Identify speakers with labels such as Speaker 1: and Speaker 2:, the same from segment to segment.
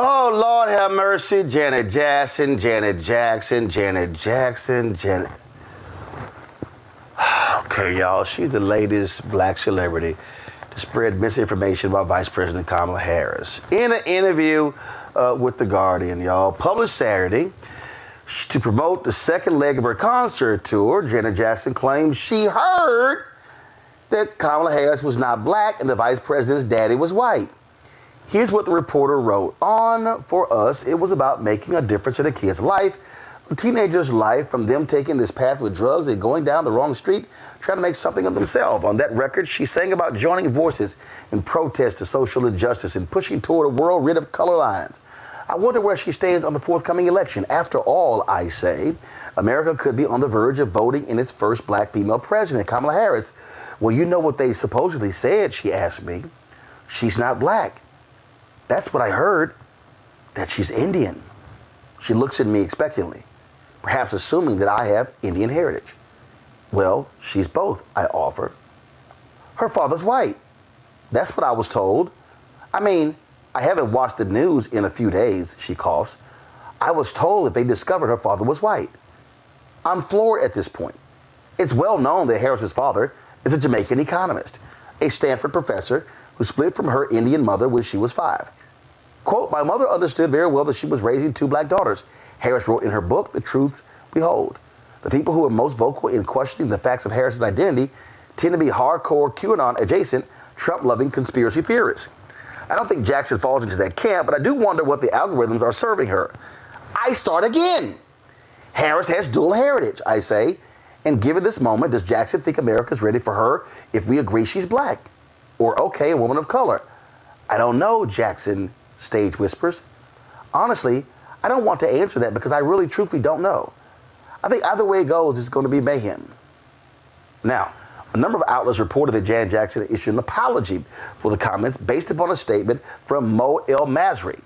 Speaker 1: Oh, Lord have mercy. Janet Jackson. Okay, y'all, she's the latest black celebrity to spread misinformation about Vice President Kamala Harris. In an interview with The Guardian, y'all, published Saturday, to promote the second leg of her concert tour, Janet Jackson claimed she heard that Kamala Harris was not black and the vice president's daddy was white. Here's what the reporter wrote. On For Us, it was about making a difference in a kid's life, a teenager's life, from them taking this path with drugs and going down the wrong street, trying to make something of themselves. On that record, she sang about joining voices in protest to social injustice and pushing toward a world rid of color lines. I wonder where she stands on the forthcoming election. After all, I say, America could be on the verge of voting in its first black female president, Kamala Harris. Well, you know what they supposedly said, she asked me. She's not black. That's what I heard, that she's Indian. She looks at me expectantly, perhaps assuming that I have Indian heritage. Well, she's both, I offer. Her father's white. That's what I was told. I mean, I haven't watched the news in a few days, she coughs. I was told that they discovered her father was white. I'm floored at this point. It's well known that Harris's father is a Jamaican economist, a Stanford professor who split from her Indian mother when she was 5. Quote, my mother understood very well that she was raising 2 black daughters, Harris wrote in her book, The Truths We Hold. The people who are most vocal in questioning the facts of Harris's identity tend to be hardcore QAnon adjacent, Trump-loving conspiracy theorists. I don't think Jackson falls into that camp, but I do wonder what the algorithms are serving her. I start again. Harris has dual heritage, I say. And given this moment, does Jackson think America's ready for her if we agree she's black? Or, okay, a woman of color? I don't know, Jackson stage whispers. Honestly, I don't want to answer that because I really truthfully don't know. I think either way it goes, it's going to be mayhem. Now, a number of outlets reported that Janet Jackson issued an apology for the comments based upon a statement from Mo El Masri,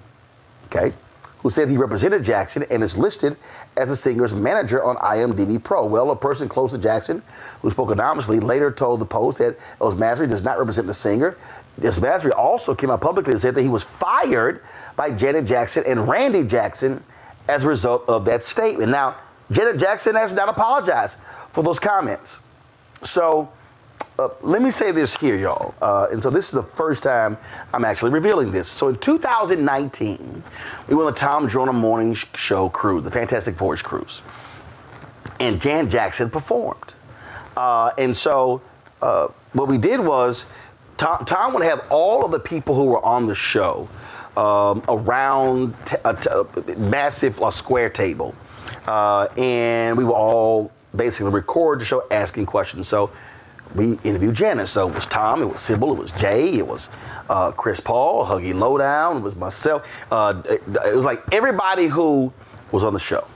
Speaker 1: okay, who said he represented Jackson and is listed as the singer's manager on IMDb Pro. Well, a person close to Jackson, who spoke anonymously, later told the Post that El Masri does not represent the singer. El Masri also came out publicly and said that he was fired by Janet Jackson and Randy Jackson as a result of that statement. Now, Janet Jackson has not apologized for those comments. So let me say this here, y'all. And so this is the first time I'm actually revealing this. So in 2019, we went on the Tom Joyner Morning Show cruise, the Fantastic Voyage cruise. And Janet Jackson performed. And so what we did was Tom would have all of the people who were on the show around a massive square table. And we were all basically record the show asking questions. So we interviewed Janet. So it was Tom, it was Sybil, it was Jay, it was Chris Paul, Huggy Lowdown, it was myself. It was like everybody who was on the show.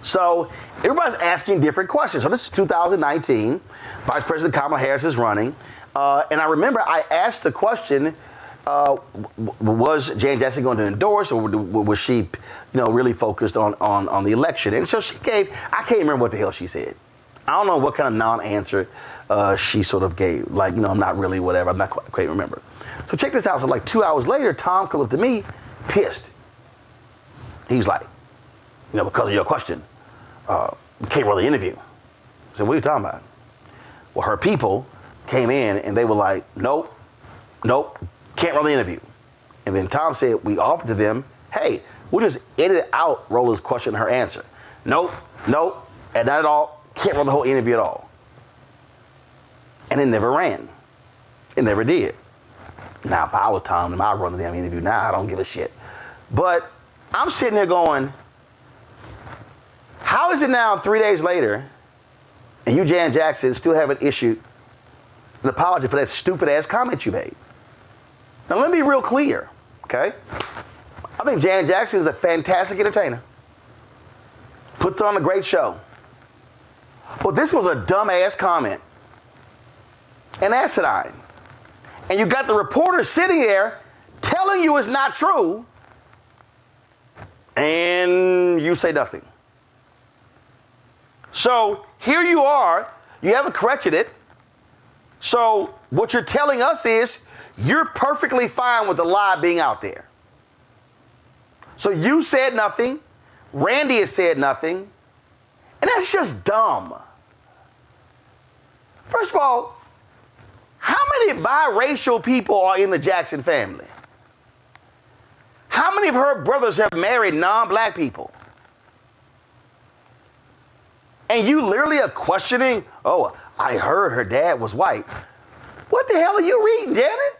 Speaker 1: So everybody's asking different questions. So this is 2019. Vice President Kamala Harris is running. And I remember I asked the question, was Janet Jackson going to endorse, or was she, really focused on the election? And so she gave, I can't remember what the hell she said. I don't know what kind of non-answer she sort of gave. Like, I'm not really whatever. I'm not quite remember. So check this out. So like 2 hours later, Tom comes up to me, pissed. He's like, because of your question, we can't really interview. I said, what are you talking about? Well, her people came in and they were like, nope, can't run the interview. And then Tom said, we offered to them, hey, we'll just edit out Roland's question and her answer. Nope, and not at all, can't run the whole interview at all. And it never ran. It never did. Now, if I was Tom, I'd run the damn interview now. I don't give a shit. But I'm sitting there going, how is it now 3 days later and you, Janet Jackson, still haven't issued an apology for that stupid ass comment you made? Now, let me be real clear, okay? I think Janet Jackson is a fantastic entertainer. Puts on a great show. But this was a dumbass comment. And asinine. And you got the reporter sitting there telling you it's not true, and you say nothing. So here you are, you haven't corrected it. So what you're telling us is you're perfectly fine with the lie being out there. So you said nothing. Randy has said nothing. And that's just dumb. First of all, how many biracial people are in the Jackson family? How many of her brothers have married non-black people? And you literally are questioning, oh, I heard her dad was white. What the hell are you reading, Janet?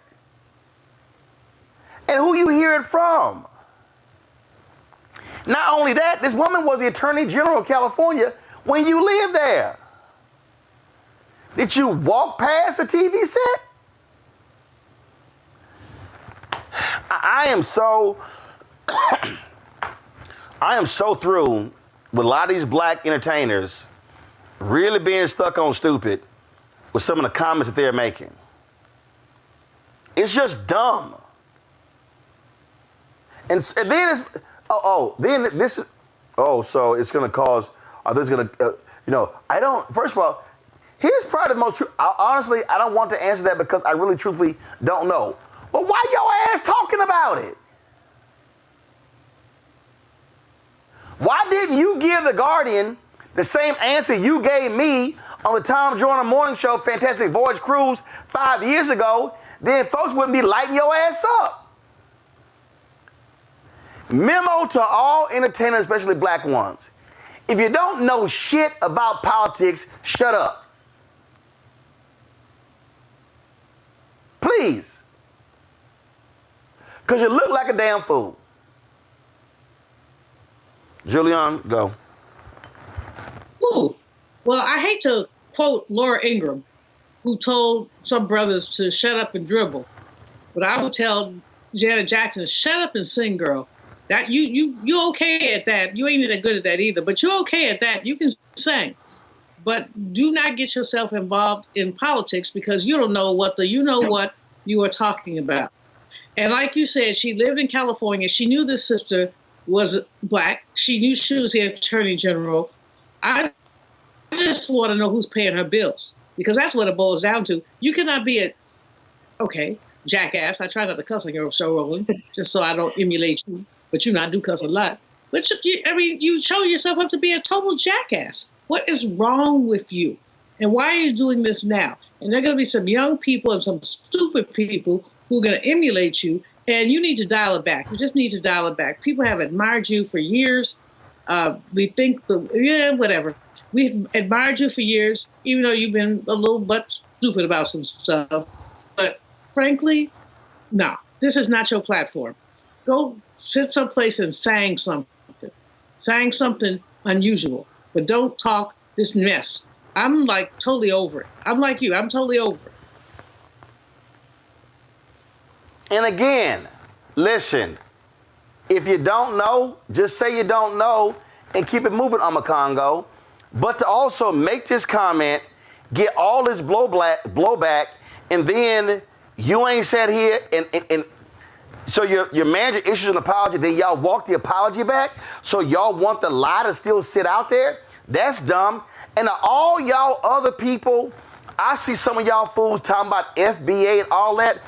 Speaker 1: And who you hear it from? Not only that, this woman was the Attorney General of California when you lived there. Did you walk past a TV set? I am so through with a lot of these black entertainers really being stuck on stupid with some of the comments that they're making. It's just dumb. And then it's, so it's going to cause, there's going to, first of all, here's probably the most true, honestly, I don't want to answer that because I really truthfully don't know. But why your ass talking about it? Why didn't you give The Guardian the same answer you gave me on the Tom Joyner Morning Show, Fantastic Voyage Cruise 5 years ago? Then folks wouldn't be lighting your ass up. Memo to all entertainers, especially black ones. If you don't know shit about politics, shut up. Please. Because you look like a damn fool. Julian, go.
Speaker 2: Ooh. Well, I hate to quote Laura Ingraham, who told some brothers to shut up and dribble. But I would tell Janet Jackson, shut up and sing, girl. That you okay at that. You ain't that good at that either, but you're okay at that. You can sing. But do not get yourself involved in politics because you don't know what you are talking about. And like you said, she lived in California. She knew this sister was black. She knew she was the Attorney General. I just want to know who's paying her bills because that's what it boils down to. You cannot be jackass. I try not to cuss on your show, Roland, just so I don't emulate you. But I do cuss a lot. But you show yourself up to be a total jackass. What is wrong with you? And why are you doing this now? And there are going to be some young people and some stupid people who are going to emulate you, and you need to dial it back. You just need to dial it back. People have admired you for years. We think, whatever. We've admired you for years, even though you've been a little but stupid about some stuff. But frankly, no, this is not your platform. Go sit someplace and sang something unusual, but don't talk this mess. I'm like totally over it. I'm like you. I'm totally over it.
Speaker 1: And again, listen, if you don't know, just say you don't know and keep it moving, Congo. But to also make this comment, get all this blowback, and then you ain't sat here and so your manager issues an apology, then y'all walk the apology back? So y'all want the lie to still sit out there? That's dumb. And all y'all other people, I see some of y'all fools talking about FBA and all that,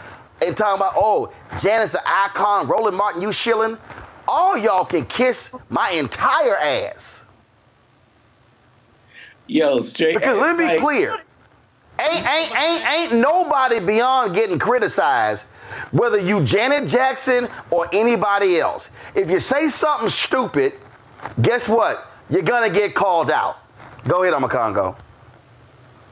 Speaker 1: and talking about, oh, Janet's an icon, Roland Martin, you shilling. All y'all can kiss my entire ass.
Speaker 3: Yo, straight.
Speaker 1: Because let me be clear, ain't nobody beyond getting criticized, whether you Janet Jackson or anybody else. If you say something stupid, guess what? You're gonna get called out. Go ahead, Congo.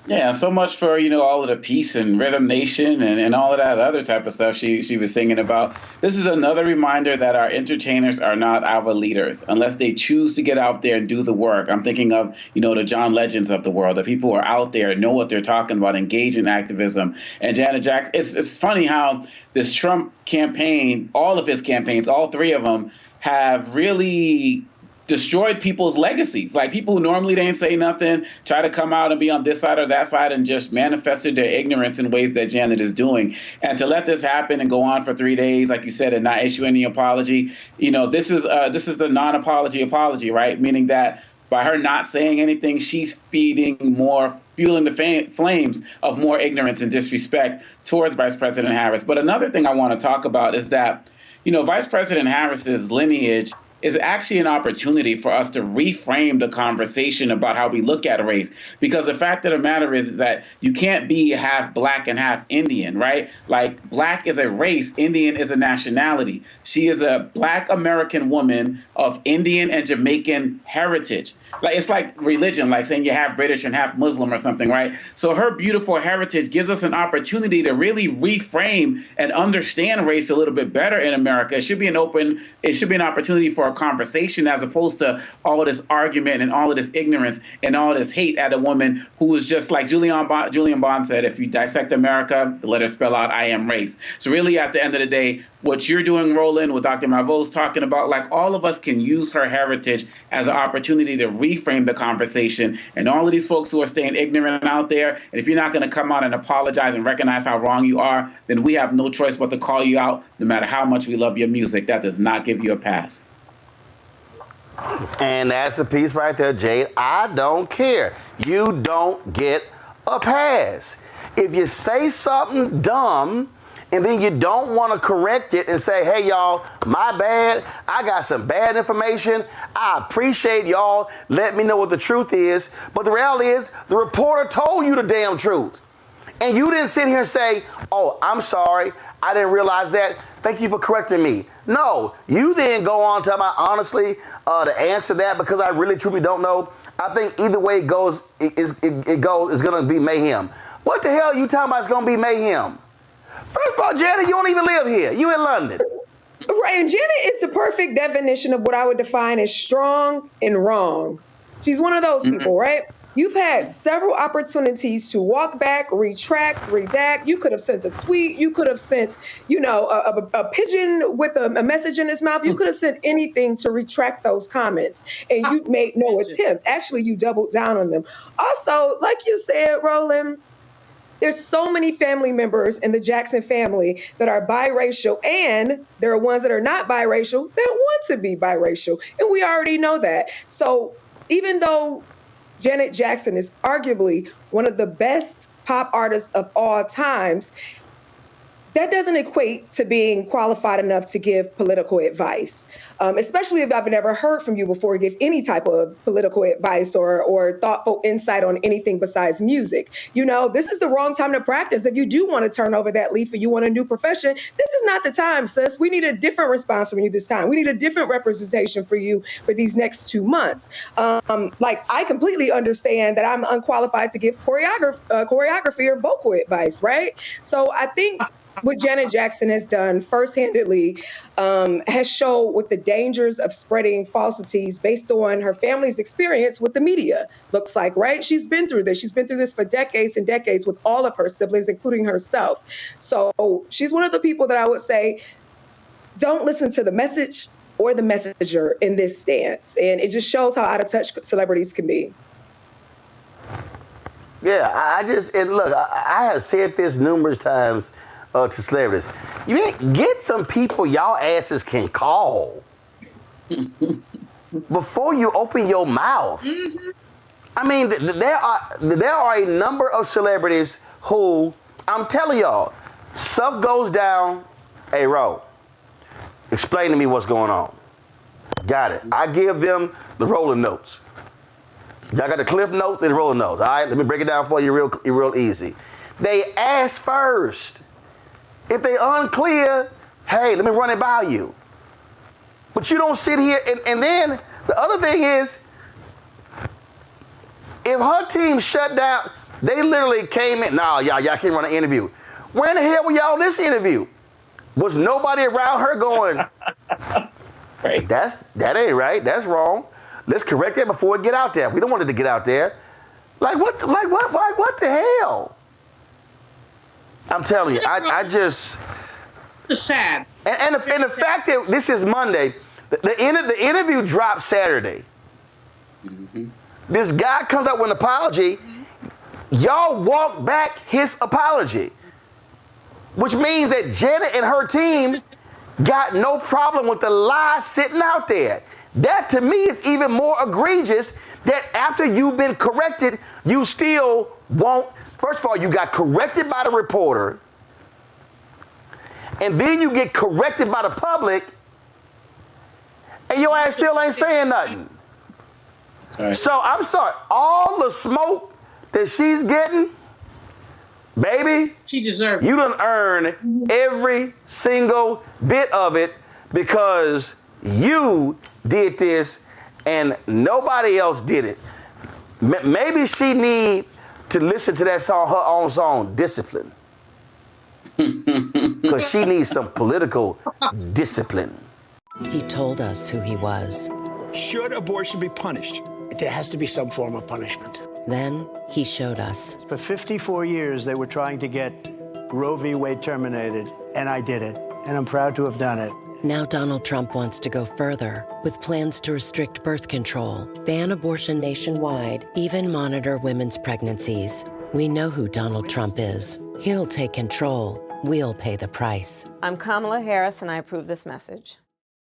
Speaker 3: Yeah, so much for, all of the peace and Rhythm Nation and all of that other type of stuff she was singing about. This is another reminder that our entertainers are not our leaders unless they choose to get out there and do the work. I'm thinking of, the John Legends of the world, the people who are out there, know what they're talking about, engage in activism. And Janet Jackson, it's funny how this Trump campaign, all of his campaigns, all three of them, have really destroyed people's legacies. Like people who normally didn't say nothing, try to come out and be on this side or that side and just manifested their ignorance in ways that Janet is doing. And to let this happen and go on for 3 days, like you said, and not issue any apology, this is the non-apology apology, right? Meaning that by her not saying anything, she's fueling the flames of more ignorance and disrespect towards Vice President Harris. But another thing I want to talk about is that Vice President Harris's lineage is actually an opportunity for us to reframe the conversation about how we look at race. Because the fact of the matter is that you can't be half black and half Indian, right? Like, black is a race, Indian is a nationality. She is a black American woman of Indian and Jamaican heritage. Like, it's like religion, like saying you half British and half Muslim or something, right? So her beautiful heritage gives us an opportunity to really reframe and understand race a little bit better in America. It should be an opportunity for a conversation, as opposed to all of this argument and all of this ignorance and all of this hate at a woman who is just like Julian Bond said, if you dissect America, let her spell out, I am race. So really, at the end of the day, what you're doing, Roland, what Dr. Malveau's talking about, like, all of us can use her heritage as an opportunity to reframe the conversation. And all of these folks who are staying ignorant out there, and if you're not going to come out and apologize and recognize how wrong you are, then we have no choice but to call you out, no matter how much we love your music. That does not give you a pass.
Speaker 1: And that's the piece right there, Jade. I don't care. You don't get a pass. If you say something dumb and then you don't want to correct it and say, hey, y'all, my bad, I got some bad information, I appreciate y'all, let me know what the truth is. But the reality is, the reporter told you the damn truth. And you didn't sit here and say, oh, I'm sorry, I didn't realize that, thank you for correcting me. No, you then go on to about, honestly, to answer that, because I really truly don't know. I think either way it goes, it's going to be mayhem. What the hell are you talking about it's going to be mayhem? First of all, Janet, you don't even live here. You in London.
Speaker 4: Right, and Janet is the perfect definition of what I would define as strong and wrong. She's one of those people, right? You've had several opportunities to walk back, retract, redact. You could have sent a tweet. You could have sent, a pigeon with a message in his mouth. You could have sent anything to retract those comments, and you made no attempt. Actually, you doubled down on them. Also, like you said, Roland, there's so many family members in the Jackson family that are biracial, and there are ones that are not biracial that want to be biracial, and we already know that. So even though Janet Jackson is arguably one of the best pop artists of all times, that doesn't equate to being qualified enough to give political advice, especially if I've never heard from you before give any type of political advice or thoughtful insight on anything besides music. This is the wrong time to practice. If you do want to turn over that leaf and you want a new profession, this is not the time, sis. We need a different response from you this time. We need a different representation for you for these next 2 months. I completely understand that I'm unqualified to give choreography or vocal advice, right? So I think what Janet Jackson has done first-handedly has shown what the dangers of spreading falsities based on her family's experience with the media looks like, right? She's been through this. She's been through this for decades and decades with all of her siblings, including herself. So she's one of the people that I would say, don't listen to the message or the messenger in this stance. And it just shows how out of touch celebrities can be.
Speaker 1: Yeah, I have said this numerous times to celebrities. You get some people y'all asses can call before you open your mouth. Mm-hmm. I mean, there are a number of celebrities who, I'm telling y'all, stuff goes down. Hey, Ro, explain to me what's going on. Got it. I give them the Roland notes. Y'all got the Cliff notes and the Roland notes. All right, let me break it down for you real easy. They ask first. If they unclear, hey, let me run it by you. But you don't sit here, and then the other thing is, if her team shut down, they literally came in, y'all can't run an interview. Where in the hell were y'all in this interview? Was nobody around her going,
Speaker 3: right.
Speaker 1: That ain't right, that's wrong. Let's correct that before it get out there. We don't want it to get out there. What the hell? I'm telling you, I just...
Speaker 2: It's sad.
Speaker 1: And the fact that this is Monday, the interview dropped Saturday. Mm-hmm. This guy comes up with an apology. Mm-hmm. Y'all walk back his apology, which means that Janet and her team got no problem with the lie sitting out there. That, to me, is even more egregious, that after you've been corrected, you still won't. First of all, you got corrected by the reporter, and then you get corrected by the public, and your ass still ain't saying nothing.
Speaker 3: Right.
Speaker 1: So I'm sorry, all the smoke that she's getting, baby,
Speaker 2: She deserves it.
Speaker 1: you done earn every single bit of it because you did this and nobody else did it. Maybe she need to listen to that song, her own song, Discipline. Because she needs some political discipline.
Speaker 5: He told us who he was.
Speaker 6: Should abortion be punished?
Speaker 7: There has to be some form of punishment.
Speaker 5: Then he showed us.
Speaker 8: For 54 years, they were trying to get Roe v. Wade terminated, and I did it. And I'm proud to have done it.
Speaker 5: Now Donald Trump wants to go further with plans to restrict birth control, ban abortion nationwide, even monitor women's pregnancies. We know who Donald Trump is. He'll take control. We'll pay the price.
Speaker 9: I'm Kamala Harris, and I approve this message.